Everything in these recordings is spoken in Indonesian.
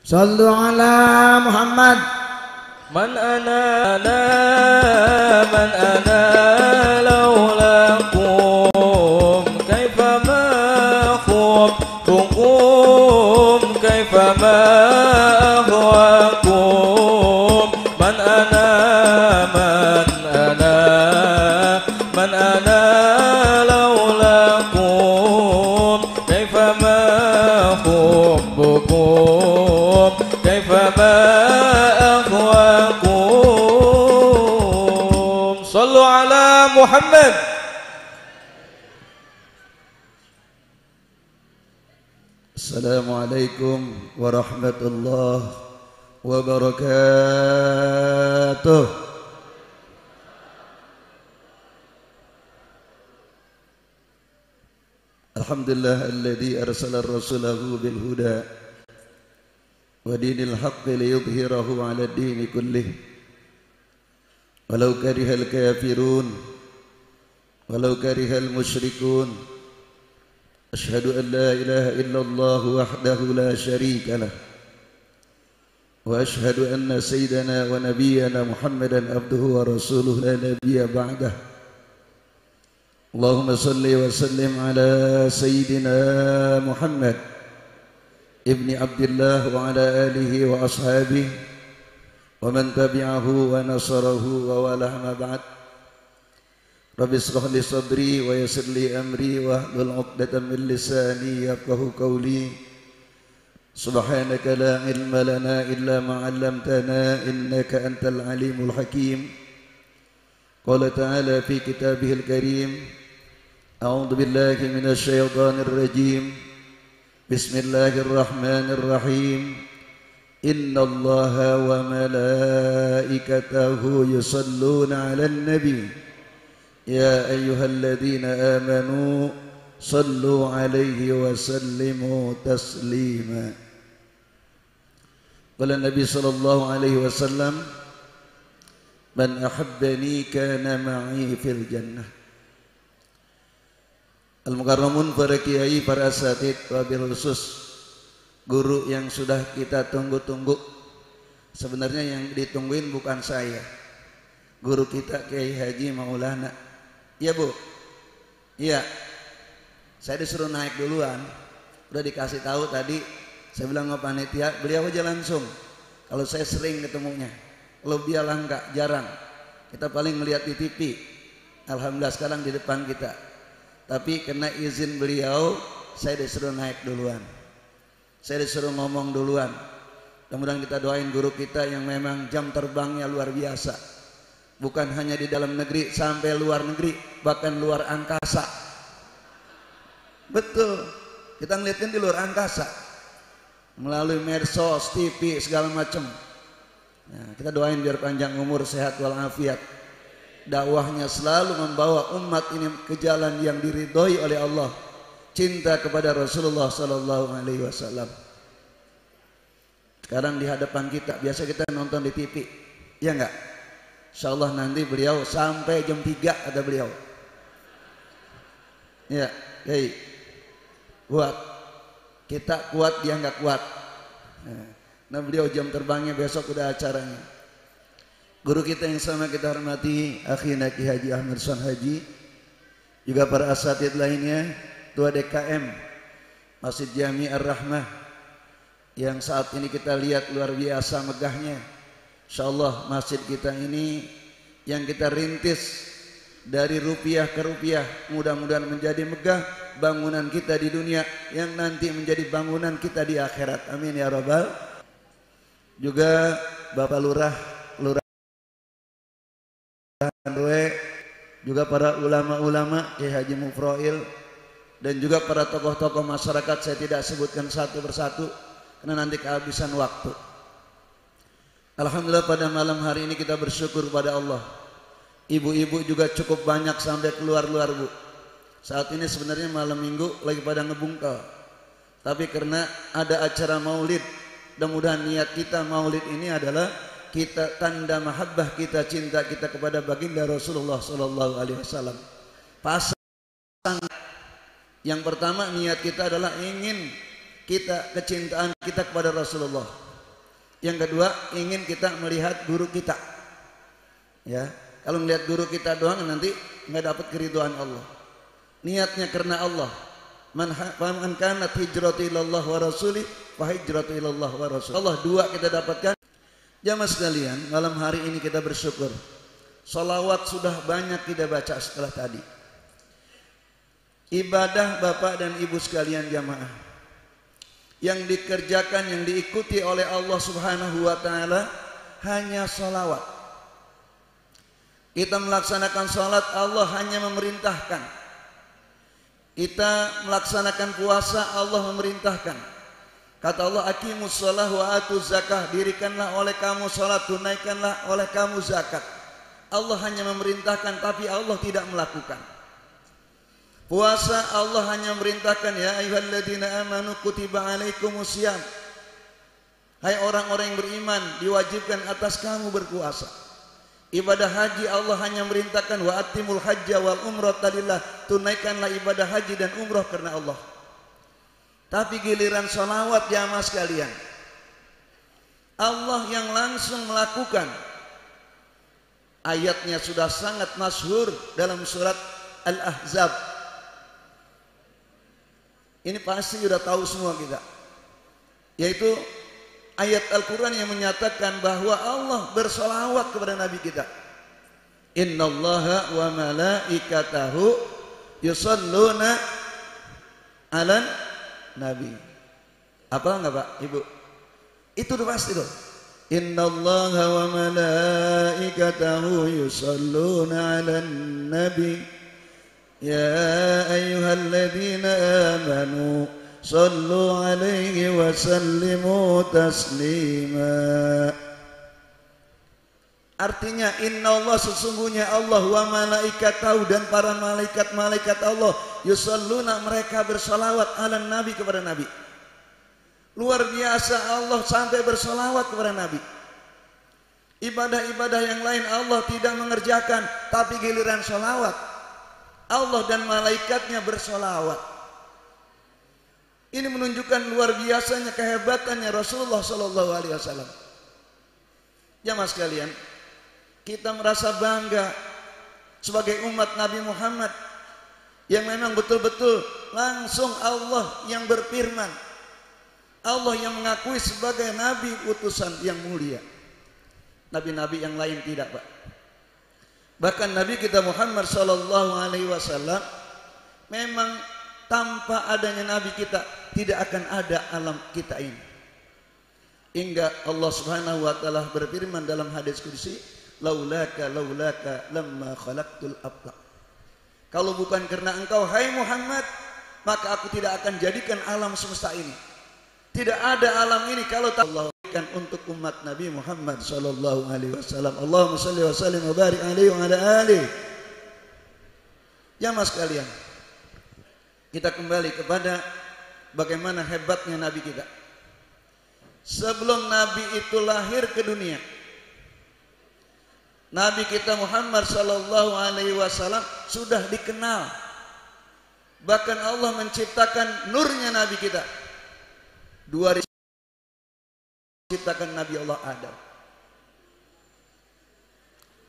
Sallu ala Muhammad. Man ana laulakum kaifa ma khubtukum kaifa ma ahwakum man ana laulakum kaifa ma khubtukum kaifa ma Sallu ala Muhammad. Assalamualaikum warahmatullahi wabarakatuh. Alhamdulillah alladzi arsala rasulahu bil huda wa dinil haqqi liyudhhirahu 'ala ad-dini kullih. Walau karihal kafirun walau karihal musyrikun. Asyhadu an la ilaha illallah wahdahu la syarika lah wa asyhadu anna sayyidana wa nabiyyana Muhammadan abduhu wa rasuluhu la nabiyya ba'dah. Allahumma salli wa sallim ala sayyidina Muhammad ibni Abdillah wa ala alihi wa ashabihi wa man tabi'ahu wa nasarahu wa walah ma ba'd. Rabbi ishrah li sadri wa yassir li amri wa hlul 'uqdatam min lisani yafqahu qawli. Subhanaka la ilma lana illa ma 'allamtana innaka antal alimul hakim. Qala ta'ala fi kitabihil karim. A'udzu billahi minasy syaithanir rajim. Bismillahirrahmanirrahim. Inna Allaha wa malaikatahu yusalluna 'alan nabi ya ayyuhalladzina amanu sallu 'alaihi wa sallimu taslima. Qala Nabi sallallahu alaihi wasallam, man ahabbani kana ma'i fil jannah. Al-mukarramun, para kiai, para asatid, wabil khusus guru yang sudah kita tunggu-tunggu. Sebenarnya yang ditungguin bukan saya, guru kita Kiai Haji Maulana. Iya Bu? Iya. Saya disuruh naik duluan, udah dikasih tahu tadi. Saya bilang ke panitia, beliau aja langsung. Kalau saya sering ketemunya, kalau dia langka, jarang. Kita paling melihat di TV. Alhamdulillah sekarang di depan kita. Tapi kena izin beliau, saya disuruh naik duluan. Saya disuruh ngomong duluan. Mudah-mudahan kita doain guru kita yang memang jam terbangnya luar biasa. Bukan hanya di dalam negeri, sampai luar negeri, bahkan luar angkasa. Betul, kita ngeliatin di luar angkasa melalui medsos, TV, segala macam. Nah, kita doain biar panjang umur, sehat walafiat. Dakwahnya selalu membawa umat ini ke jalan yang diridhoi oleh Allah. Cinta kepada Rasulullah sallallahu alaihi wasallam. Sekarang di hadapan kita, biasa kita nonton di TV, ya enggak? Insyaallah nanti beliau sampai jam 3 ada beliau. Ya, Kiai. Kuat. Kita kuat, dia enggak kuat. Nah, beliau jam terbangnya besok udah acaranya. Guru kita yang sama kita hormati, akhina Ki Haji Ahmad San Haji, juga para asatid lainnya. Ketua DKM Masjid Jami Ar-Rahmah yang saat ini kita lihat luar biasa megahnya. Insyaallah masjid kita ini yang kita rintis dari rupiah ke rupiah, mudah-mudahan menjadi megah bangunan kita di dunia yang nanti menjadi bangunan kita di akhirat. Amin ya rabbal. Juga Bapak Lurah RW, juga para ulama-ulama, Kiai Haji Mufroil, dan juga para tokoh-tokoh masyarakat. Saya tidak sebutkan satu persatu karena nanti kehabisan waktu. Alhamdulillah pada malam hari ini kita bersyukur pada Allah. Ibu-ibu juga cukup banyak sampai keluar-luar Bu. Saat ini sebenarnya malam minggu lagi pada ngebungkel. Tapi karena ada acara maulid, mudah-mudahan niat kita maulid ini adalah kita tanda mahabbah kita, cinta kita kepada baginda Rasulullah sallallahu alaihi wasallam. Pasang yang pertama, niat kita adalah ingin kita kecintaan kita kepada Rasulullah. Yang kedua, ingin kita melihat guru kita. Ya, kalau melihat guru kita doang nanti nggak dapat keridhaan Allah. Niatnya karena Allah. Man kanat hijratu ilallah wa rasulih fa hijratu ilallah wa rasulih. Allah dua kita dapatkan. Jamaah sekalian, malam hari ini kita bersyukur. Salawat sudah banyak kita baca setelah tadi. Ibadah Bapak dan Ibu sekalian jamaah yang dikerjakan, yang diikuti oleh Allah Subhanahu wa taala hanya salawat. Kita melaksanakan salat, Allah hanya memerintahkan. Kita melaksanakan puasa, Allah memerintahkan. Kata Allah, aqimus shalah wa atuz zakah, dirikanlah oleh kamu salat, tunaikanlah oleh kamu zakat. Allah hanya memerintahkan, tapi Allah tidak melakukan. Puasa, Allah hanya memerintahkan, ya ayyuhalladzina amanu kutiba alaikumusiyam. Hai orang-orang yang beriman, diwajibkan atas kamu berpuasa. Ibadah haji, Allah hanya memerintahkan, wa atimul hajja wal umrata lillah, tunaikanlah ibadah haji dan umrah karena Allah. Tapi giliran salawat jamaah sekalian, Allah yang langsung melakukan. Ayatnya sudah sangat masyhur dalam surat Al-Ahzab. Ini pasti sudah tahu semua kita. Yaitu ayat Al-Quran yang menyatakan bahwa Allah bersolawat kepada Nabi kita. Innallaha wa malaikatahu yusalluna ala Nabi. Apa enggak Pak, Ibu? Itu udah pasti loh. Innallaha wa malaikatahu yusalluna ala Nabi. Ya ayyuhalladzina amanu sallu alaihi wa sallimu taslima. Artinya innallaha, sesungguhnya Allah, wa malaikatahu, dan para malaikat-malaikat Allah, yusalluna, mereka bersolawat ala Nabi, kepada Nabi. Luar biasa, Allah sampai bersolawat kepada Nabi. Ibadah-ibadah yang lain Allah tidak mengerjakan, tapi giliran solawat Allah dan malaikatnya bersolawat. Ini menunjukkan luar biasanya kehebatannya Rasulullah Sallallahu Alaihi Wasallam. Jamaah sekalian, kita merasa bangga sebagai umat Nabi Muhammad yang memang betul-betul langsung Allah yang berfirman, Allah yang mengakui sebagai Nabi utusan yang mulia. Nabi-nabi yang lain tidak, Pak. Bahkan Nabi kita Muhammad Sallallahu Alaihi Wasallam memang tanpa adanya Nabi kita tidak akan ada alam kita ini. Hingga Allah Subhanahu Wa Taala berfirman dalam hadis qudsi, laulaka lamma khalaqtul aflaq. Kalau bukan karena engkau hai Muhammad, maka aku tidak akan jadikan alam semesta ini. Tidak ada alam ini kalau tak Allah berikan untuk umat Nabi Muhammad Sallallahu Alaihi Wasallam. Allahumma salli wa sallim wa barik alaihi wa ala alihi. Jamaah sekalian, kita kembali kepada bagaimana hebatnya Nabi kita. Sebelum Nabi itu lahir ke dunia, Nabi kita Muhammad Sallallahu Alaihi Wasallam sudah dikenal. Bahkan Allah menciptakan nurnya Nabi kita. Dua diciptakan Nabi Allah Adam.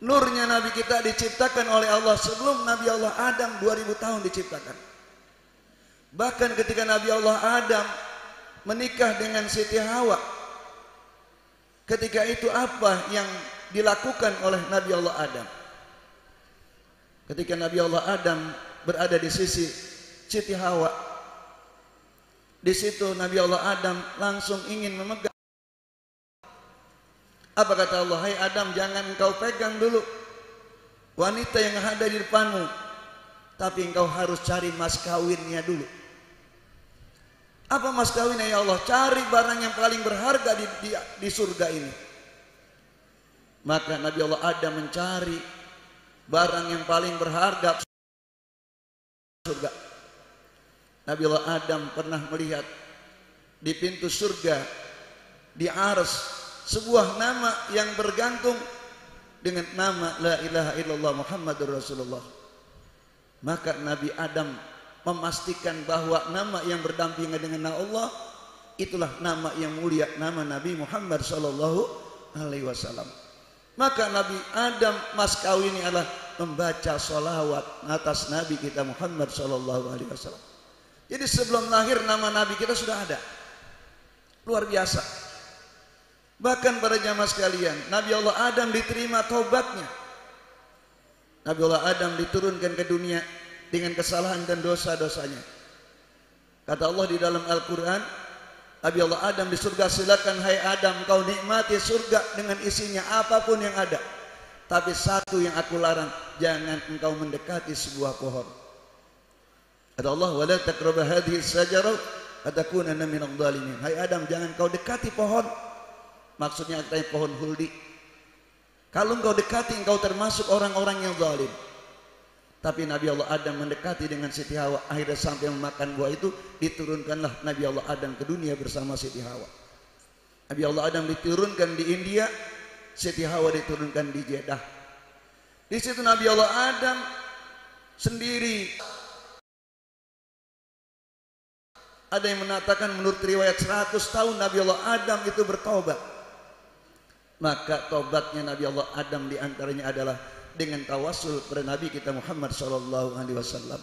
Nurnya Nabi kita diciptakan oleh Allah sebelum Nabi Allah Adam 2000 tahun diciptakan. Bahkan ketika Nabi Allah Adam menikah dengan Siti Hawa, ketika itu apa yang dilakukan oleh Nabi Allah Adam? Ketika Nabi Allah Adam berada di sisi Siti Hawa, di situ Nabi Allah Adam langsung ingin memegang. Apa kata Allah? Hai Adam, jangan engkau pegang dulu wanita yang ada di depanmu, tapi engkau harus cari mas kawinnya dulu. Apa mas kawinnya ya Allah? Cari barang yang paling berharga di surga ini. Maka Nabi Allah Adam mencari barang yang paling berharga surga. Nabi Allah Adam pernah melihat di pintu surga, di arsy, sebuah nama yang bergantung dengan nama La ilaha illallah Muhammadur Rasulullah. Maka Nabi Adam memastikan bahwa nama yang berdampingan dengan Allah Itulah nama yang mulia, nama Nabi Muhammad sallallahu alaihi wasallam. Maka Nabi Adam mas kawin ini adalah membaca sholawat atas Nabi kita Muhammad sallallahu alaihi wasallam. Jadi sebelum lahir nama Nabi kita sudah ada. Luar biasa. Bahkan para jamaah sekalian, Nabi Allah Adam diterima taubatnya. Nabi Allah Adam diturunkan ke dunia dengan kesalahan dan dosa-dosanya. Kata Allah di dalam Al-Quran, Nabi Allah Adam di surga, silakan hai Adam, kau nikmati surga dengan isinya apapun yang ada. Tapi satu yang aku larang, jangan engkau mendekati sebuah pohon. Kata Allah, wala taqrabu hadhihi syajarah fatakunanna minadh dhalimin. Hai Adam, jangan kau dekati pohon. Maksudnya katanya pohon huldi. Kalau engkau dekati, engkau termasuk orang-orang yang zalim. Tapi Nabi Allah Adam mendekati dengan Siti Hawa. Akhirnya sampai memakan buah itu, diturunkanlah Nabi Allah Adam ke dunia bersama Siti Hawa. Nabi Allah Adam diturunkan di India, Siti Hawa diturunkan di Jeddah. Di situ Nabi Allah Adam sendiri. Ada yang mengatakan menurut riwayat 100 tahun Nabi Allah Adam itu bertobat. Maka tobatnya Nabi Allah Adam diantaranya adalah dengan tawasul kepada Nabi kita Muhammad sallallahu alaihi wasallam.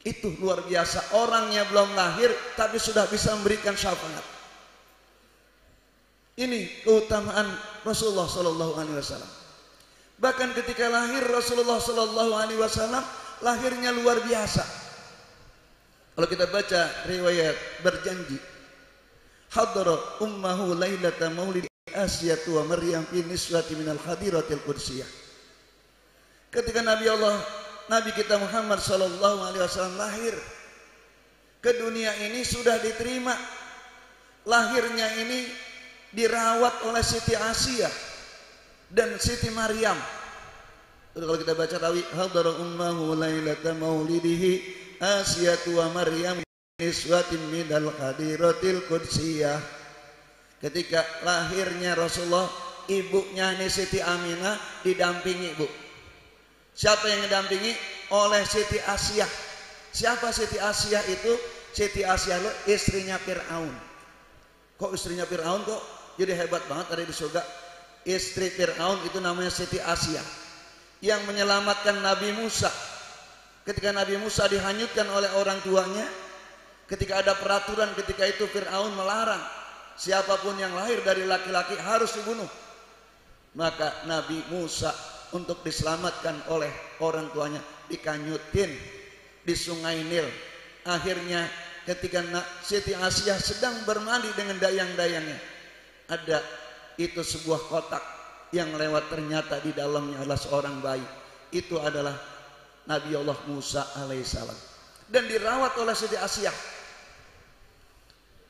Itu luar biasa, orangnya belum lahir tapi sudah bisa memberikan syafaat. Ini keutamaan Rasulullah sallallahu alaihi wasallam. Bahkan ketika lahir Rasulullah sallallahu alaihi wasallam, lahirnya luar biasa. Kalau kita baca riwayat berjanji, hadara ummahu lailata maulid Asyatu wa Maryam fi niswati minal hadiratil qudsiyah. Ketika Nabi kita Muhammad sallallahu alaihi wasallam lahir ke dunia ini, sudah diterima. Lahirnya ini dirawat oleh Siti Asiyah dan Siti Maryam. Kalau kita baca rawi, hadara ummahu lailata maulidihi Asyatu wa Maryam niswatin minal hadiratil qudsiyah. Ketika lahirnya Rasulullah, ibunya Siti Aminah didampingi, Bu. Siapa yang didampingi? Oleh Siti Asiyah. Siapa Siti Asiyah itu? Siti Asiyah istrinya Fir'aun. Kok istrinya Fir'aun kok jadi hebat banget ada di surga? Istri Fir'aun itu namanya Siti Asiyah, yang menyelamatkan Nabi Musa. Ketika Nabi Musa dihanyutkan oleh orang tuanya, ketika ada peraturan ketika itu Fir'aun melarang siapapun yang lahir dari laki-laki harus dibunuh. Maka Nabi Musa untuk diselamatkan oleh orang tuanya dikanyutin di sungai Nil. Akhirnya ketika Siti Asiyah sedang bermandi dengan dayang-dayangnya, ada itu sebuah kotak yang lewat, ternyata di dalamnya adalah seorang bayi. Itu adalah Nabi Allah Musa alaihissalam, dan dirawat oleh Siti Asiyah.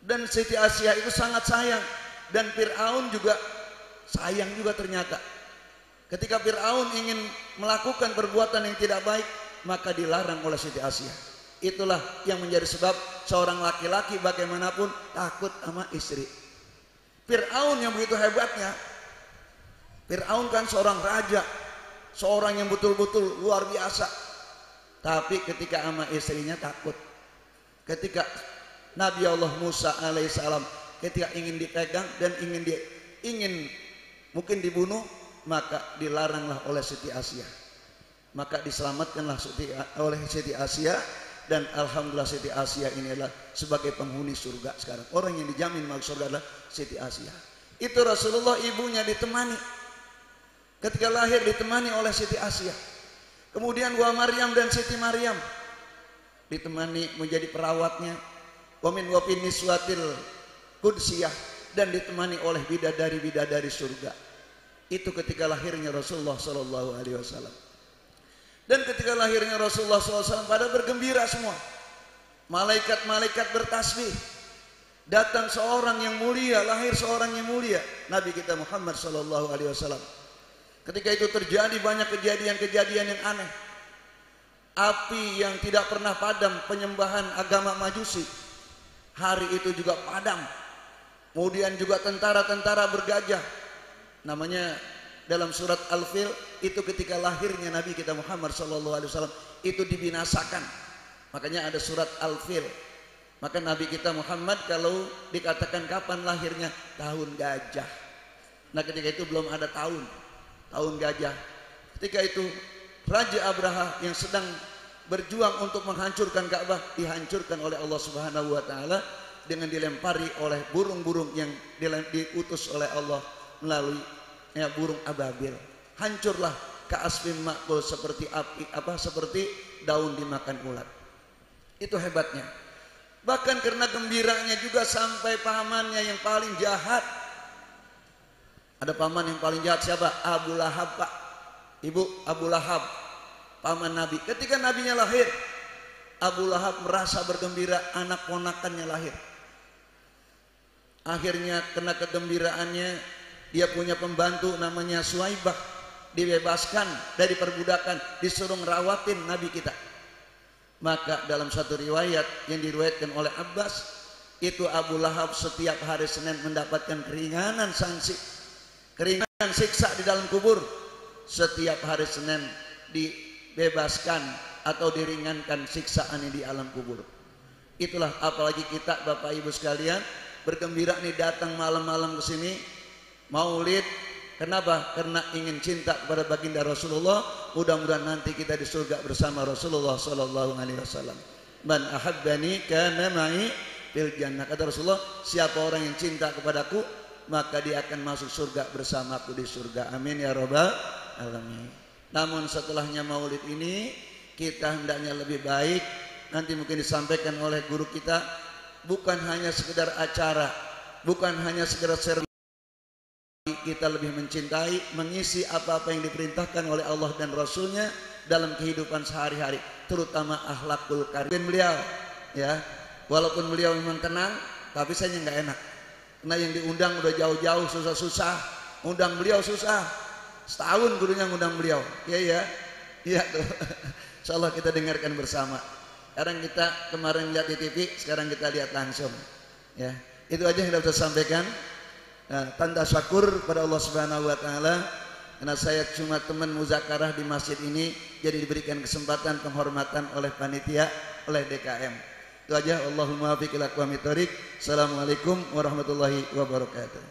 Dan Siti Asiyah itu sangat sayang, dan Fir'aun juga sayang juga ternyata. Ketika Fir'aun ingin melakukan perbuatan yang tidak baik, maka dilarang oleh Siti Asiyah. Itulah yang menjadi sebab seorang laki-laki bagaimanapun takut sama istri. Fir'aun yang begitu hebatnya, Fir'aun kan seorang raja, seorang yang betul-betul luar biasa. Tapi ketika sama istrinya takut. Ketika Nabi Allah Musa alaihissalam ketika ingin dipegang dan ingin mungkin dibunuh, maka dilaranglah oleh Siti Asiyah. Maka diselamatkanlah oleh Siti Asiyah, dan alhamdulillah Siti Asiyah ini adalah sebagai penghuni surga sekarang. Orang yang dijamin masuk surga adalah Siti Asiyah. Itu Rasulullah ibunya ditemani. Ketika lahir ditemani oleh Siti Asiyah. Kemudian wa Maryam dan Siti Maryam ditemani menjadi perawatnya. Wa min wafin niswatil qudsiyah, dan ditemani oleh bidadari-bidadari surga. Itu ketika lahirnya Rasulullah sallallahu alaihi wasallam. Dan ketika lahirnya Rasulullah SAW pada bergembira semua. Malaikat-malaikat bertasbih. Datang seorang yang mulia, lahir seorang yang mulia, Nabi kita Muhammad sallallahu alaihi wasallam. Ketika itu terjadi banyak kejadian-kejadian yang aneh. Api yang tidak pernah padam, penyembahan agama Majusi, hari itu juga padam. Kemudian juga tentara-tentara bergajah, namanya dalam surat Al-Fil, itu ketika lahirnya Nabi kita Muhammad SAW itu dibinasakan. Makanya ada surat Al-Fil. Maka Nabi kita Muhammad kalau dikatakan kapan lahirnya, tahun gajah. Nah ketika itu belum ada tahun gajah. Ketika itu Raja Abraha yang sedang berjuang untuk menghancurkan Ka'bah dihancurkan oleh Allah Subhanahu wa taala dengan dilempari oleh burung-burung yang diutus oleh Allah melalui burung ababil. Hancurlah ka'asfin ma'kul, seperti api seperti daun dimakan ulat. Itu hebatnya. Bahkan karena gembiranya juga sampai pamannya yang paling jahat. Ada paman yang paling jahat siapa? Abu Lahab, Pak. Ibu Abu Lahab, paman Nabi. Ketika nabinya lahir, Abu Lahab merasa bergembira anak ponakannya lahir. Akhirnya kena kegembiraannya, dia punya pembantu namanya Suwaibah, dibebaskan dari perbudakan, disuruh ngerawatin Nabi kita. Maka dalam satu riwayat yang diriwayatkan oleh Abbas, itu Abu Lahab setiap hari Senin mendapatkan keringanan sanksi, keringanan siksa di dalam kubur. Setiap hari Senin dibebaskan atau diringankan siksaannya di alam kubur. Itulah apalagi kita Bapak Ibu sekalian bergembira nih datang malam-malam ke sini Maulid. Kenapa? Karena ingin cinta kepada baginda Rasulullah. Mudah-mudahan nanti kita di surga bersama Rasulullah sallallahu alaihi wasallam. Man ahabbani kana ma'i fil jannah. Kata Rasulullah, siapa orang yang cinta kepadaku, maka dia akan masuk surga bersamaku di surga. Amin ya rabbal alamin. Namun setelahnya Maulid ini kita hendaknya lebih baik. Nanti mungkin disampaikan oleh guru kita, bukan hanya sekedar acara, bukan hanya sekedar seremoni. Kita lebih mencintai, mengisi apa-apa yang diperintahkan oleh Allah dan Rasulnya dalam kehidupan sehari-hari, terutama akhlakul karim. Beliau ya, walaupun beliau memang tenang, tapi saya nggak enak karena yang diundang udah jauh-jauh, susah-susah. Undang beliau susah, setahun gurunya ngundang beliau. Iya tuh. Insyaallah kita dengarkan bersama. Sekarang kita kemarin lihat di TV, sekarang kita lihat langsung. Ya, itu aja yang dapat saya sampaikan. Tanda syukur pada Allah Subhanahu wa taala karena saya cuma teman muzakarah di masjid ini, jadi diberikan kesempatan penghormatan oleh panitia, oleh DKM. Itu aja. Allahumma fiqil aqwamit thoriq. Assalamualaikum warahmatullahi wabarakatuh.